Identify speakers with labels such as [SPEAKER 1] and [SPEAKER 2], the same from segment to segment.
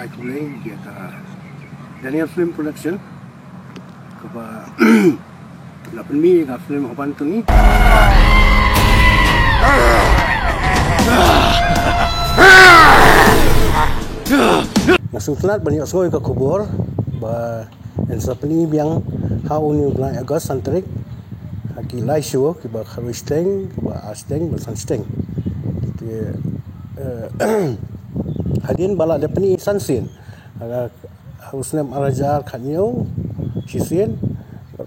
[SPEAKER 1] ai kulay dia ka Daniel Film Production kaba lapan mi ka film haban tu ni masuk telat banyak soy ke kubur ba en sapni biang hau ni bulan Agos antrik haki lai show ke ba kharisteng ke ba asteng ba sansteng dia hadin bala de pani sansin harusnya arajar khanyo sisien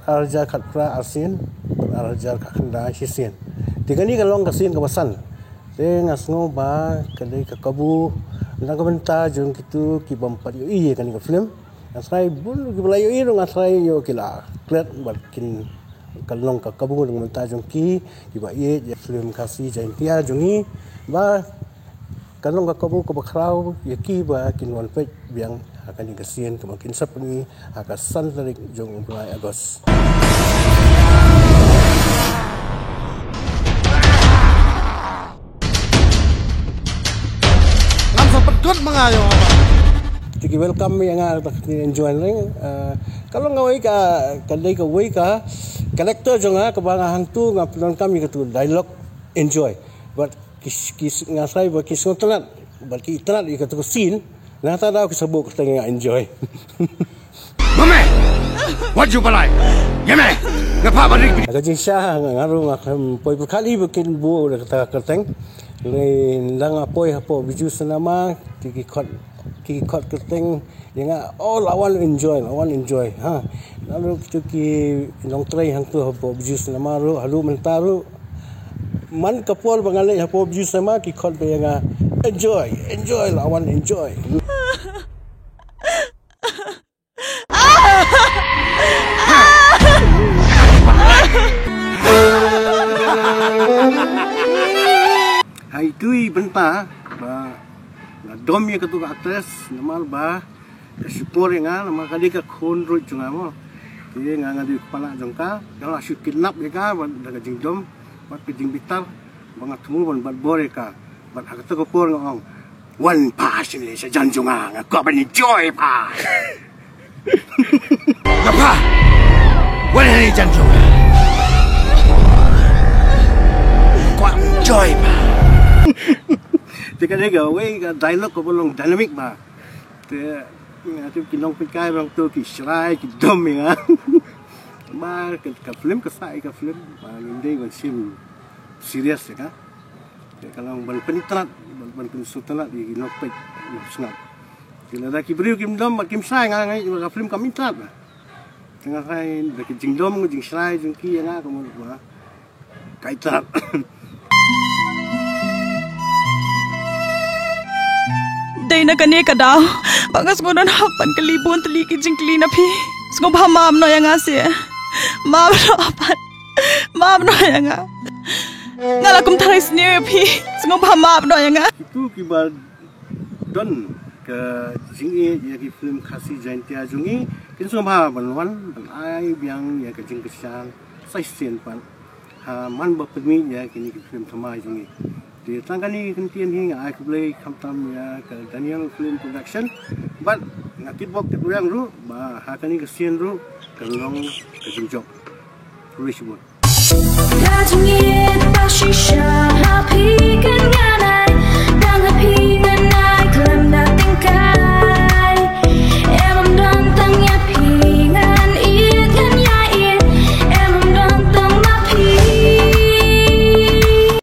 [SPEAKER 1] arajar khatra asin arajar khanda sisien tiga ni kalong kasin kawasan te ngasngo ba kadai kakabu nang kabenta jung kitu ki bampat yo iye kan ka film asrai bul ki belayo iro ngasrai yo kila klet barkin kalong kakabu nang menta jung ki ba iye film kasi jaintia jungi ba kalong kakabu ka bakrau yaki ba kinwan pet biang akan dikasian kemakin sapni akasan tarik jung bulan Agos.
[SPEAKER 2] Good mengayo
[SPEAKER 1] tiki welcome yang enjoy ring kalau ngawai ka kadai ka wei ka karakter jonga ka bang hangtu ngapon kami ka tu dialogue enjoy but kis ngasai ba kis ngotelat but ki telat ka tu scene na ta da ka sabuk ka enjoy
[SPEAKER 2] mame what you balai yeme ngapa balik
[SPEAKER 1] ka jing sha ngaru ngam poi kali bikin bu ka teng le lang apoy hapo biju senama ki kot keteng yang all I want enjoy ha lalu kita ki long tray hang tu hapo biju senama ru halu mentaru man kapol bangale hapo biju senama ki kot be yang enjoy I want enjoy hai tui benta ba la dom ye katu aktres namal ba support nga nama kali ka khon ru chunga mo ti nga di kepala jongka dala su kidnap ye ka daga jingdom ba piding bitar banga tumu ban bat bore ka bat hakata ko por ngong one passion le sa janjunga nga ko ban enjoy pa
[SPEAKER 2] ngapa one ni janjunga ko enjoy pa
[SPEAKER 1] Jika dia gawe dialog ko bolong dynamic ba. Te tu kinong pikai bang tu ki shrai ki dom ya. Ba ka film ka sai ka film ba hindi gon sim serious ya ka. Te kalau ban penitrat ban pensutelat di nok pek snap. Kila da ki briu kim dom kim sai ngai ka film ka mitrat ba. Tengah sai da ki jing dom jing shrai jing ki nga ko mo ba. Kai trat.
[SPEAKER 3] Day na kani kadaw pangas ko nan hapan kalibon tali ki jingkli na phi sko bha mam no yang ase mam no yang ngala kum thai sne phi sko bha mam no yang
[SPEAKER 1] itu kibar don ke jingi ya ki film khasi jaintia jungi kin so bha banwan ban ai biang ya ke jing kesan sai sen pan ha man ba pemi ya kini ki film thamai jungi di tangani kentian hingga aku boleh kamtam ya ke Daniel Film Production but ngakit bok te kurang ru ba hakani kesian ru kalong ke jingjok tulis buat
[SPEAKER 4] Kajingin pasisha happy kan ganai dan happy